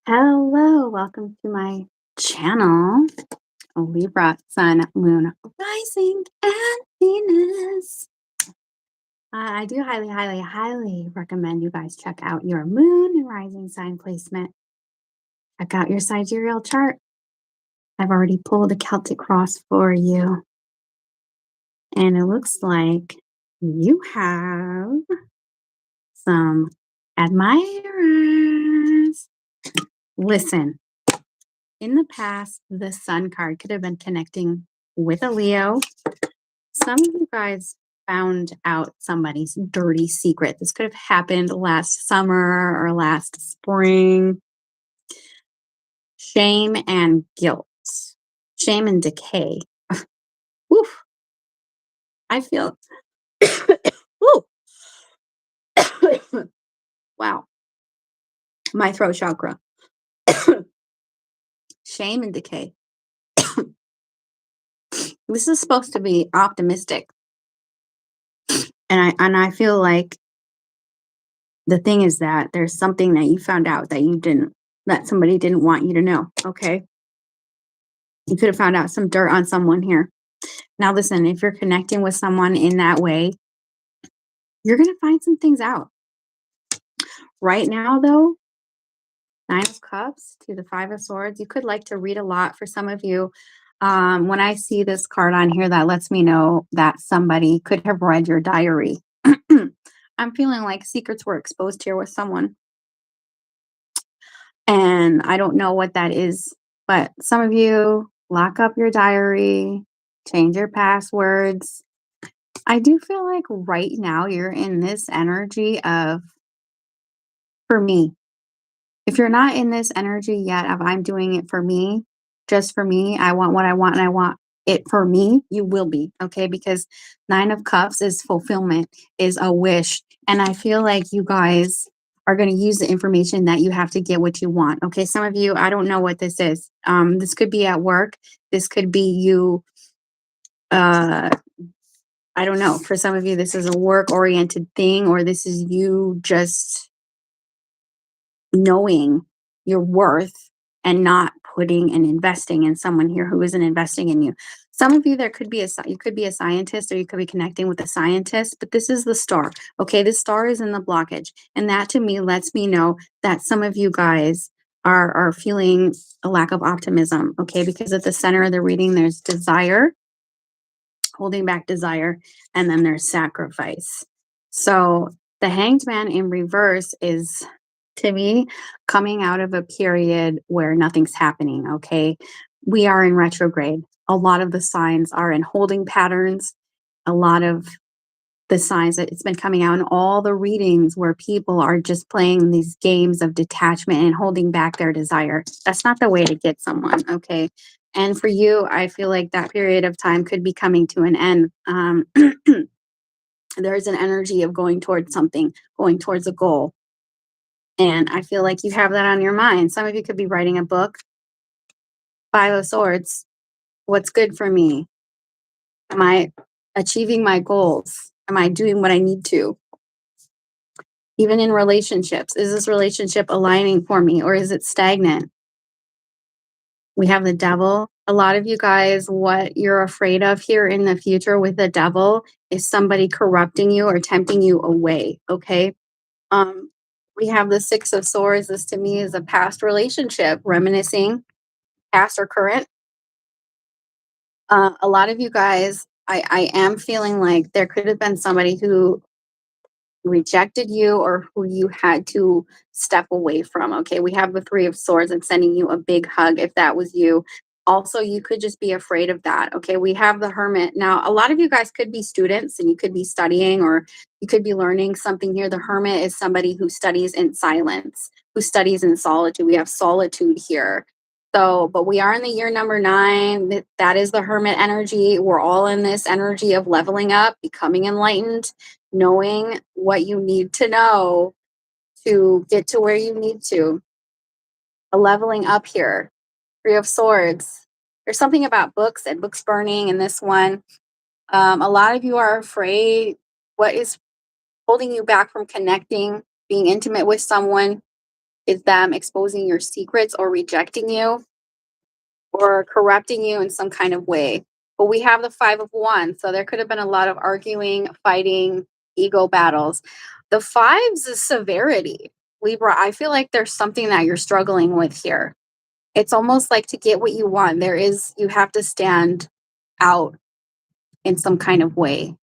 Hello, welcome to my channel, Libra, Sun, Moon, Rising, and Venus. I do highly, highly, highly recommend you guys check out your Moon and Rising sign placement. Check out your sidereal chart. I've already pulled a Celtic cross for you, and it looks like you have some admirers. Listen, in the past, the Sun card could have been connecting with a Leo. Some of you guys found out somebody's dirty secret. This could have happened last summer or last spring. Shame and guilt, shame and decay. Woof. I feel, woo. Wow, my throat chakra. Shame and decay. This is supposed to be optimistic. And I feel like the thing is that there's something that you found out that somebody didn't want you to know. Okay. You could have found out some dirt on someone here. Now, listen, if you're connecting with someone in that way, you're going to find some things out. Right now, though, Nine of Cups to the Five of Swords, you could like to read a lot for some of you. When I see this card on here, that lets me know that somebody could have read your diary. I'm feeling like secrets were exposed here with someone. And I don't know what that is, but some of you lock up your diary, change your passwords. I do feel like right now you're in this energy of, for me, if you're not in this energy yet of I'm doing it for me, just for me, I want what I want and I want it for me, you will be, okay? Because Nine of Cups is fulfillment, is a wish. And I feel like you guys are going to use the information that you have to get what you want. Okay. Some of you, I don't know what this is. This could be at work. This could be you, uh, I don't know. For some of you, this is a work oriented thing, or this is you just knowing your worth and not putting and investing in someone here who isn't investing in you. Some of you, there could be you could be a scientist, or you could be connecting with a scientist, but this is the star. Okay, the star is in the blockage, and that to me lets me know that some of you guys are feeling a lack of optimism. Okay, because at the center of the reading, there's desire, holding back desire, and then there's sacrifice. So the Hanged Man in reverse is, to me, coming out of a period where nothing's happening. Okay, we are in retrograde. A lot of the signs are in holding patterns. A lot of the signs that it's been coming out in all the readings where people are just playing these games of detachment and holding back their desire. That's not the way to get someone. Okay. And for you, I feel like that period of time could be coming to an end. There's an energy of going towards something, going towards a goal. And I feel like you have that on your mind. Some of you could be writing a book. Five of Swords. What's good for me? Am I achieving my goals? Am I doing what I need to? Even in relationships, is this relationship aligning for me, or is it stagnant? We have the devil. A lot of you guys, what you're afraid of here in the future with the devil is somebody corrupting you or tempting you away. Okay. Um, we have the Six of Swords. This to me is a past relationship, reminiscing, past or current. A lot of you guys, I am feeling like there could have been somebody who rejected you or who you had to step away from. Okay, we have the Three of Swords and sending you a big hug if that was you. Also, you could just be afraid of that. Okay, we have the Hermit. Now, a lot of you guys could be students and you could be studying, or you could be learning something here. The Hermit is somebody who studies in silence, who studies in solitude. We have solitude here. So, but we are in the year number 9. That is the Hermit energy. We're all in this energy of leveling up, becoming enlightened, knowing what you need to know to get to where you need to. A leveling up here. Three of Swords. There's something about books and books burning in this one. A lot of you are afraid. What is holding you back from connecting, being intimate with someone? is them exposing your secrets or rejecting you or corrupting you in some kind of way. But we have the 5 of Wands, so there could have been a lot of arguing, fighting, ego battles. The fives is severity. Libra, I feel like there's something that you're struggling with here. It's almost like to get what you want, you have to stand out in some kind of way.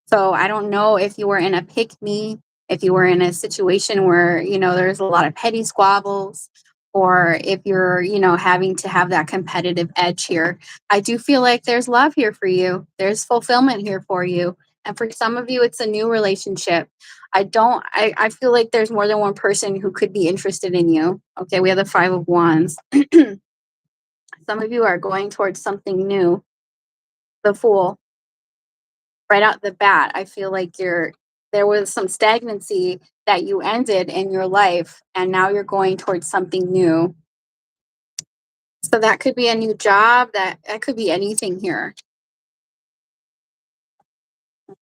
So I don't know if you were in a pick me, if you were in a situation where, there's a lot of petty squabbles, or if you're, having to have that competitive edge here. I do feel like there's love here for you. There's fulfillment here for you. And for some of you, it's a new relationship. I feel like there's more than one person who could be interested in you. Okay, we have the 5 of Wands. Some of you are going towards something new. The Fool, right out the bat, I feel like there was some stagnancy that you ended in your life, and now you're going towards something new. So that could be a new job, that could be anything here.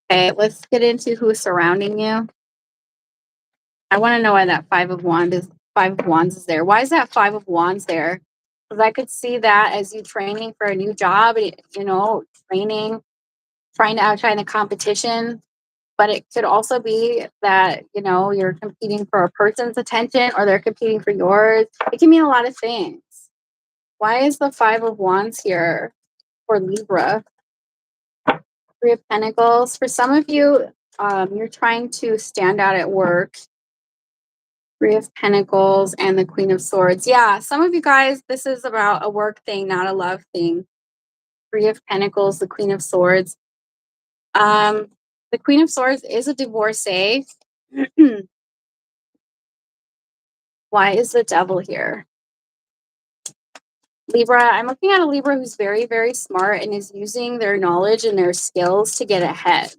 Okay, let's get into who's surrounding you. I want to know why that 5 of Wands is there. Why is that 5 of Wands there? Because I could see that as you training for a new job, training, trying to outshine the competition. But it could also be that, you're competing for a person's attention or they're competing for yours. It can mean a lot of things. Why is the 5 of Wands here for Libra? 3 of Pentacles. For some of you, you're trying to stand out at work. 3 of Pentacles and the Queen of Swords. Yeah, some of you guys, this is about a work thing, not a love thing. 3 of Pentacles, the Queen of Swords. The Queen of Swords is a divorcee. Why is the Devil here? Libra, I'm looking at a Libra who's very, very smart and is using their knowledge and their skills to get ahead.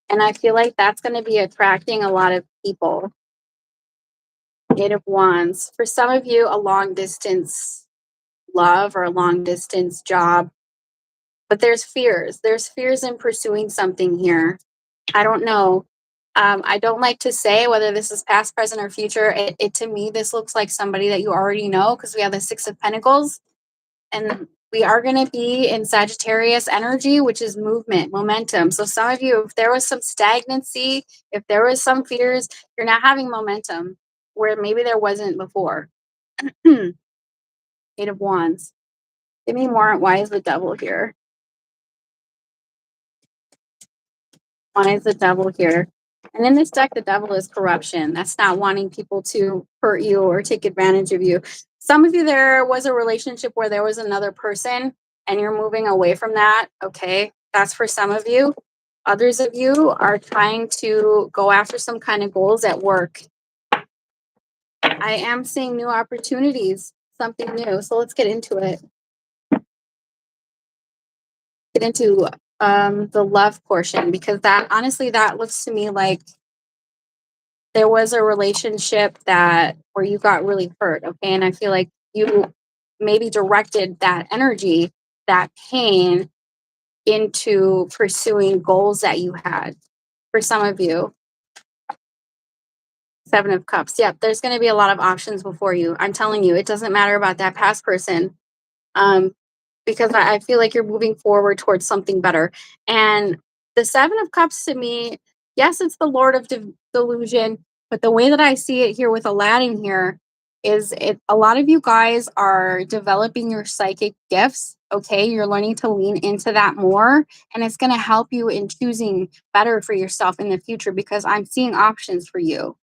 And I feel like that's going to be attracting a lot of people. 8 of Wands. For some of you, a long distance love or a long distance job. But there's fears. There's fears in pursuing something here. I don't know. I don't like to say whether this is past, present, or future. It to me, this looks like somebody that you already know because we have the 6 of Pentacles. And we are going to be in Sagittarius energy, which is movement, momentum. So some of you, if there was some stagnancy, if there was some fears, you're not having momentum where maybe there wasn't before. 8 of Wands. Give me more. Why is the Devil here? Why is the Devil here? And in this deck, the Devil is corruption. That's not wanting people to hurt you or take advantage of you. Some of you, there was a relationship where there was another person and you're moving away from that. Okay, that's for some of you. Others of you are trying to go after some kind of goals at work. I am seeing new opportunities, something new. So let's get into it. Get into the love portion, because that honestly, that looks to me like there was a relationship that where you got really hurt. Okay, and I feel like you maybe directed that energy, that pain, into pursuing goals that you had. For some of you, 7 of Cups. Yep, there's going to be a lot of options before you. I'm telling you, it doesn't matter about that past person. Because I feel like you're moving forward towards something better. And the 7 of Cups to me, yes, it's the Lord of Delusion, but the way that I see it here with Aladdin here is a lot of you guys are developing your psychic gifts. Okay, you're learning to lean into that more, and it's going to help you in choosing better for yourself in the future, because I'm seeing options for you.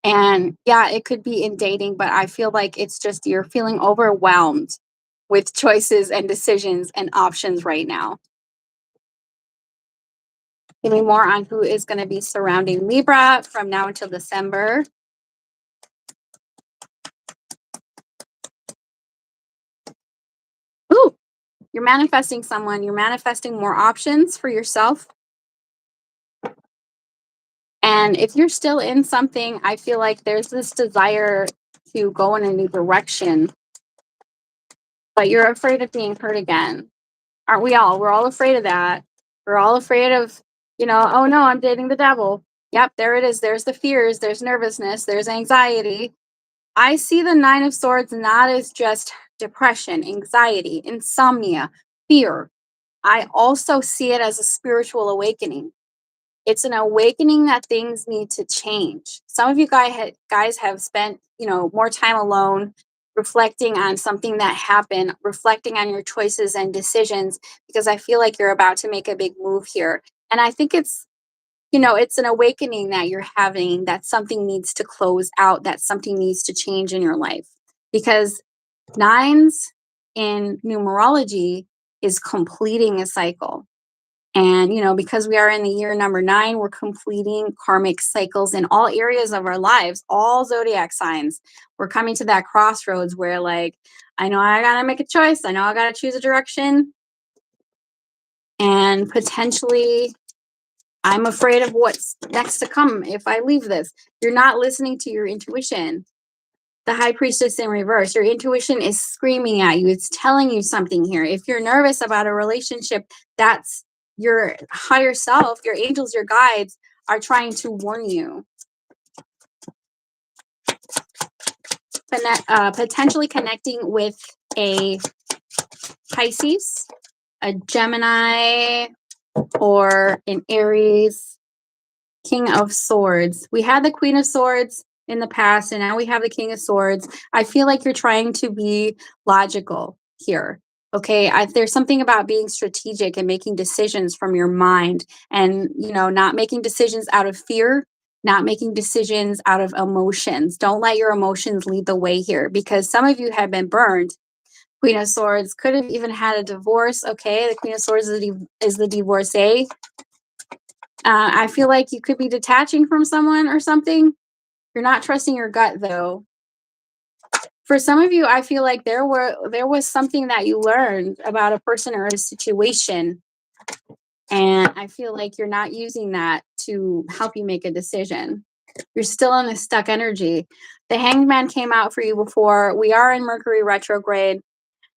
And yeah, it could be in dating, but I feel like it's just you're feeling overwhelmed with choices and decisions and options right now. Give me more on who is going to be surrounding Libra from now until December. Ooh, you're manifesting someone. You're manifesting more options for yourself. And if you're still in something, I feel like there's this desire to go in a new direction, but you're afraid of being hurt again. Aren't we all? We're all afraid of that. We're all afraid of, oh no, I'm dating the devil. Yep, there it is. There's the fears, there's nervousness, there's anxiety. I see the Nine of Swords not as just depression, anxiety, insomnia, fear. I also see it as a spiritual awakening. It's an awakening that things need to change. Some of you guys have spent, more time alone, reflecting on something that happened, reflecting on your choices and decisions, because I feel like you're about to make a big move here. And I think it's an awakening that you're having, that something needs to close out, that something needs to change in your life. Because nines in numerology is completing a cycle. And, because we are in the year number 9, we're completing karmic cycles in all areas of our lives, all zodiac signs. We're coming to that crossroads where, like, I know I got to make a choice. I know I got to choose a direction. And potentially, I'm afraid of what's next to come if I leave this. You're not listening to your intuition. The High Priestess in reverse. Your intuition is screaming at you. It's telling you something here. If you're nervous about a relationship, that's your higher self, your angels, your guides are trying to warn you. Potentially connecting with a Pisces, a Gemini, or an Aries. King of Swords. We had the Queen of Swords in the past, and now we have the King of Swords. I feel like you're trying to be logical here. Okay, there's something about being strategic and making decisions from your mind, and not making decisions out of fear, not making decisions out of emotions. Don't let your emotions lead the way here, because some of you have been burned. Queen of Swords could have even had a divorce. Okay, the Queen of Swords is the divorcee. I feel like you could be detaching from someone or something. You're not trusting your gut, though. For some of you, I feel like there was something that you learned about a person or a situation, and I feel like you're not using that to help you make a decision. You're still in this stuck energy. The Hanged Man came out for you before. We are in Mercury retrograde.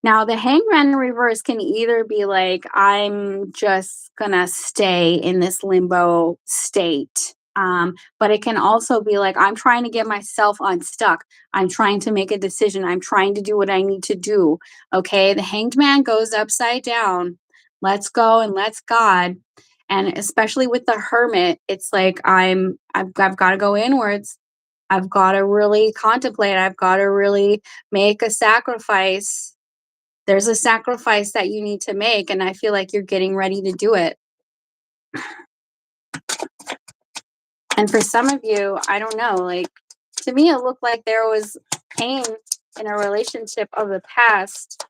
Now, the Hangman in reverse can either be like, I'm just gonna stay in this limbo state. But it can also be like, I'm trying to get myself unstuck. I'm trying to make a decision. I'm trying to do what I need to do. Okay. The Hanged Man goes upside down. Let's go and let's God. And especially with the Hermit, it's like I've got to go inwards. I've got to really contemplate. I've got to really make a sacrifice. There's a sacrifice that you need to make, and I feel like you're getting ready to do it. And for some of you, I don't know, like, to me, it looked like there was pain in a relationship of the past.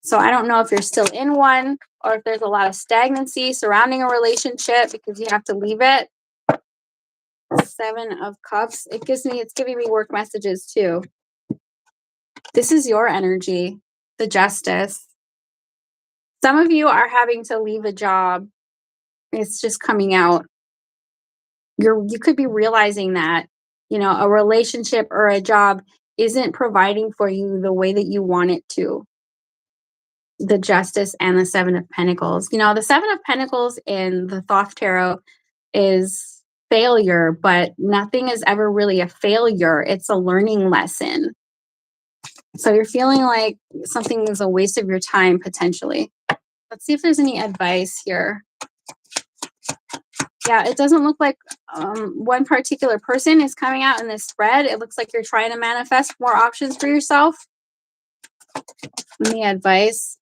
So I don't know if you're still in one or if there's a lot of stagnancy surrounding a relationship because you have to leave it. 7 of Cups. It's giving me work messages too. This is your energy, the Justice. Some of you are having to leave a job. It's just coming out. You could be realizing that, a relationship or a job isn't providing for you the way that you want it to. The Justice and the 7 of Pentacles. The 7 of Pentacles in the Thoth Tarot is failure, but nothing is ever really a failure. It's a learning lesson. So you're feeling like something is a waste of your time, potentially. Let's see if there's any advice here. Yeah, it doesn't look like one particular person is coming out in this spread. It looks like you're trying to manifest more options for yourself. Any advice?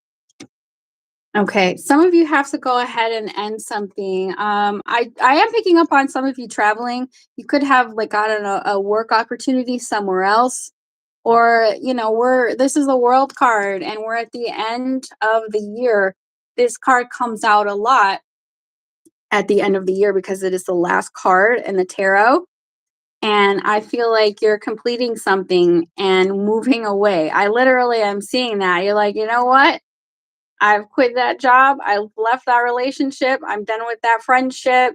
Okay, some of you have to go ahead and end something. I am picking up on some of you traveling. You could have gotten a work opportunity somewhere else, or this is a world card, and we're at the end of the year. This card comes out a lot at the end of the year because it is the last card in the tarot. And I feel like you're completing something and moving away. I literally am seeing that. You're like, you know what? I've quit that job. I left that relationship. I'm done with that friendship.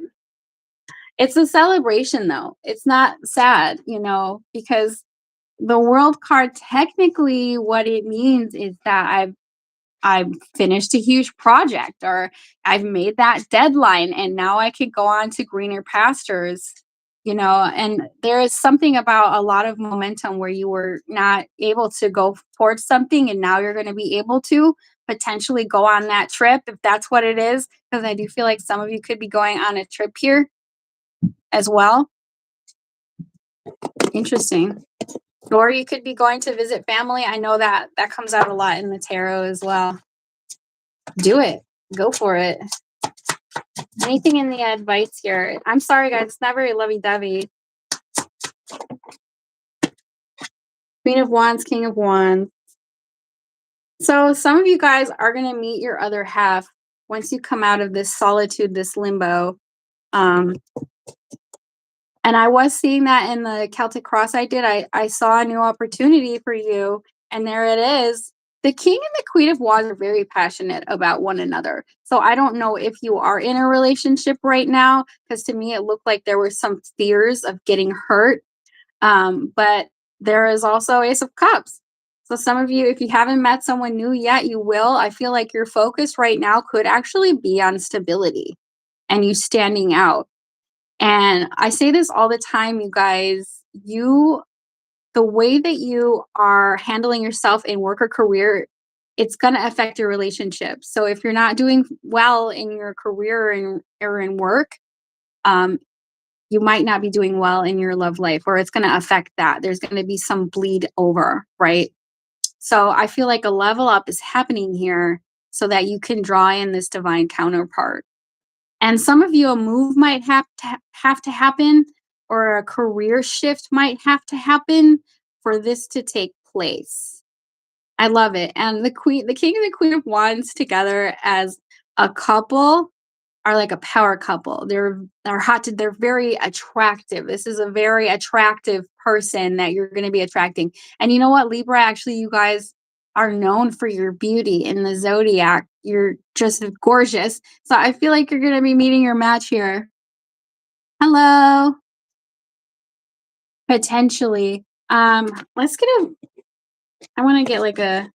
It's a celebration, though. It's not sad, because the world card, technically what it means is that I've finished a huge project, or I've made that deadline, and now I could go on to greener pastures. and there is something about a lot of momentum where you were not able to go towards something and now you're going to be able to potentially go on that trip if that's what it is, because I do feel like some of you could be going on a trip here as well. Interesting. Or you could be going to visit family. I know that that comes out a lot in the tarot as well. Do it. Go for it. Anything in the advice here? I'm sorry, guys. It's not very lovey-dovey. Queen of Wands, King of Wands. So some of you guys are going to meet your other half once you come out of this solitude, this limbo. Um, and I was seeing that in the Celtic cross I did. I saw a new opportunity for you, and there it is. The King and the Queen of Wands are very passionate about one another. So I don't know if you are in a relationship right now, because to me it looked like there were some fears of getting hurt. But there is also Ace of Cups. So some of you, if you haven't met someone new yet, you will. I feel like your focus right now could actually be on stability and you standing out. And I say this all the time, you guys, the way that you are handling yourself in work or career, it's going to affect your relationship. So if you're not doing well in your career or in work, um, you might not be doing well in your love life, or it's going to affect that. There's going to be some bleed over, right? So I feel like a level up is happening here so that you can draw in this divine counterpart. And some of you, a move might have to happen, or a career shift might have to happen for this to take place. I love it. And the king and the queen of wands together as a couple are like a power couple. They're very attractive. This is a very attractive person that you're going to be attracting. And you know what, Libra, actually you guys are known for your beauty in the zodiac. You're just gorgeous. So I feel like you're going to be meeting your match here. Hello. Potentially. Let's get I want to get like a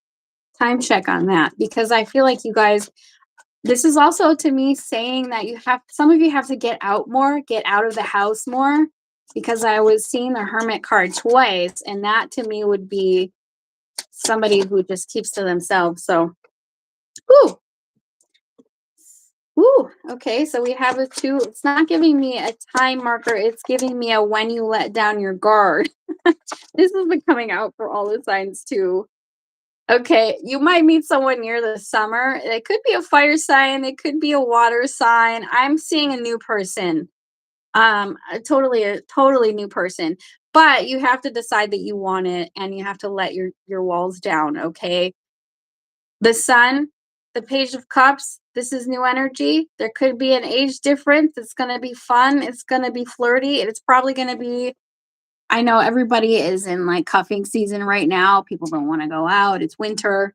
time check on that, because I feel like you guys, this is also to me saying that some of you have to get out more, get out of the house more, because I was seeing the hermit card twice, and that to me would be somebody who just keeps to themselves. So, whoo, whoo. Okay, so we have a 2. It's not giving me a time marker. It's giving me a when you let down your guard. This has been coming out for all the signs too. Okay, you might meet someone near the summer. It could be a fire sign, it could be a water sign. I'm seeing a new person. A totally new person. But you have to decide that you want it, and you have to let your walls down, okay? The sun, the page of cups, this is new energy. There could be an age difference. It's going to be fun, it's going to be flirty, and it's probably going to be, I know everybody is in like cuffing season right now. People don't want to go out. It's winter.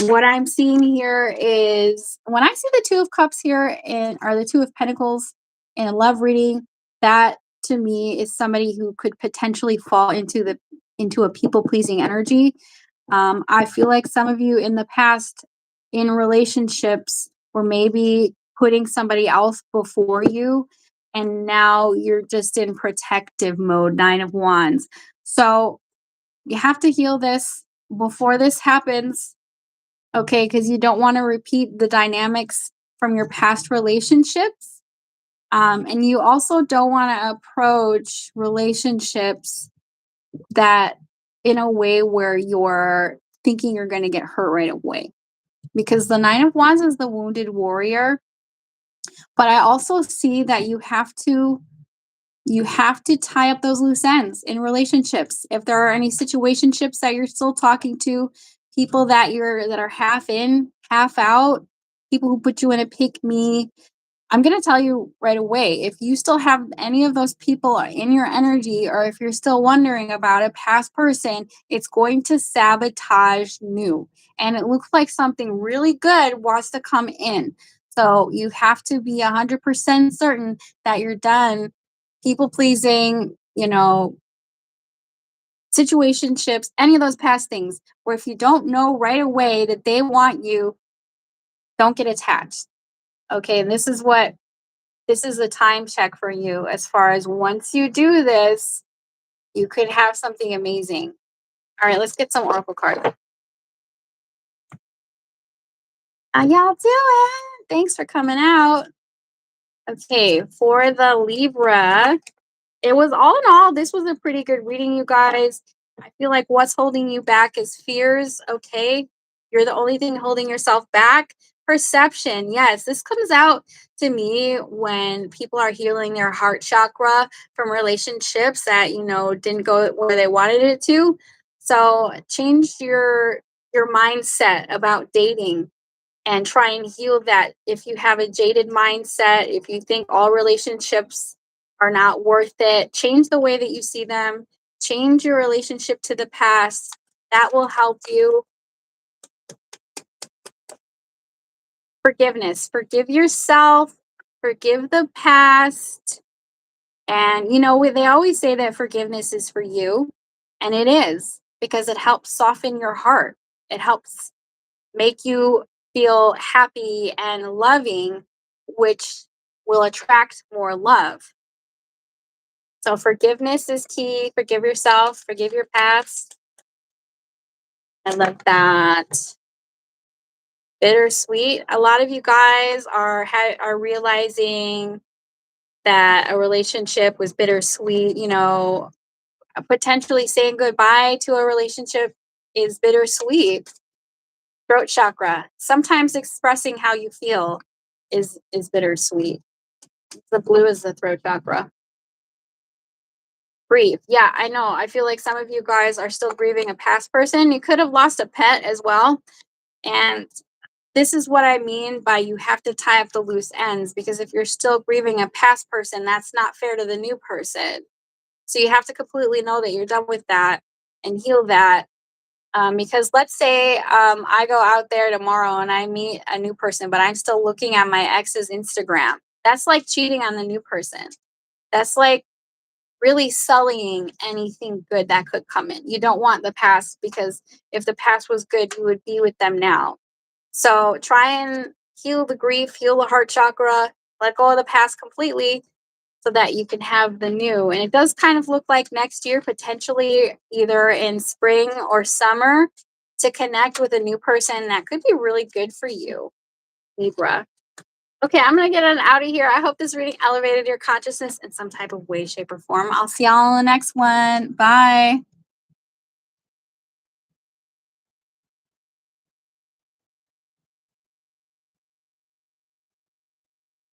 What I'm seeing here is when I see the 2 of cups here or the 2 of pentacles in a love reading, that to me is somebody who could potentially fall into a people pleasing energy. I feel like some of you in the past in relationships were maybe putting somebody else before you, and now you're just in protective mode. 9 of wands. So you have to heal this before this happens. Okay, because you don't want to repeat the dynamics from your past relationships. And you also don't want to approach relationships that in a way where you're thinking you're going to get hurt right away. Because the 9 of wands is the wounded warrior. But I also see that you have to tie up those loose ends in relationships. If there are any situationships that you're still talking to, people that are half in, half out, people who put you in a pick me, I'm going to tell you right away, if you still have any of those people in your energy, or if you're still wondering about a past person, it's going to sabotage new. And it looks like something really good wants to come in. So you have to be 100% certain that you're done people pleasing, situationships, any of those past things, where if you don't know right away that they want you, don't get attached. Okay. And this is what This is a time check for you as far as once you do this, you could have something amazing. All right, let's get some oracle cards. How y'all doing? Thanks for coming out. Okay, for the Libra, it was all in all, this was a pretty good reading, you guys. I feel like what's holding you back is fears, okay? You're the only thing holding yourself back. Perception, yes, this comes out to me when people are healing their heart chakra from relationships that, didn't go where they wanted it to. So change your mindset about dating and try and heal that. If you have a jaded mindset, if you think all relationships are not worth it, change the way that you see them, change your relationship to the past. That will help you. Forgiveness, forgive yourself, forgive the past. And they always say that forgiveness is for you, and it is, because it helps soften your heart. It helps make you feel happy and loving, which will attract more love. So forgiveness is key. Forgive yourself, forgive your past. I love that. Bittersweet. A lot of you guys are realizing that a relationship was bittersweet. Potentially saying goodbye to a relationship is bittersweet. Throat chakra. Sometimes expressing how you feel is bittersweet. The blue is the throat chakra. Grief. Yeah, I know. I feel like some of you guys are still grieving a past person. You could have lost a pet as well. And this is what I mean by you have to tie up the loose ends, because if you're still grieving a past person, that's not fair to the new person. So you have to completely know that you're done with that and heal that. Because let's say I go out there tomorrow and I meet a new person, but I'm still looking at my ex's Instagram. That's like cheating on the new person. That's like really sullying anything good that could come in. You don't want the past, because if the past was good, you would be with them now. So try and heal the grief, heal the heart chakra, let go of the past completely so that you can have the new. And it does kind of look like next year, potentially either in spring or summer, to connect with a new person that could be really good for you, Libra. Okay, I'm going to get it out of here. I hope this reading elevated your consciousness in some type of way, shape, or form. I'll see y'all in the next one. Bye.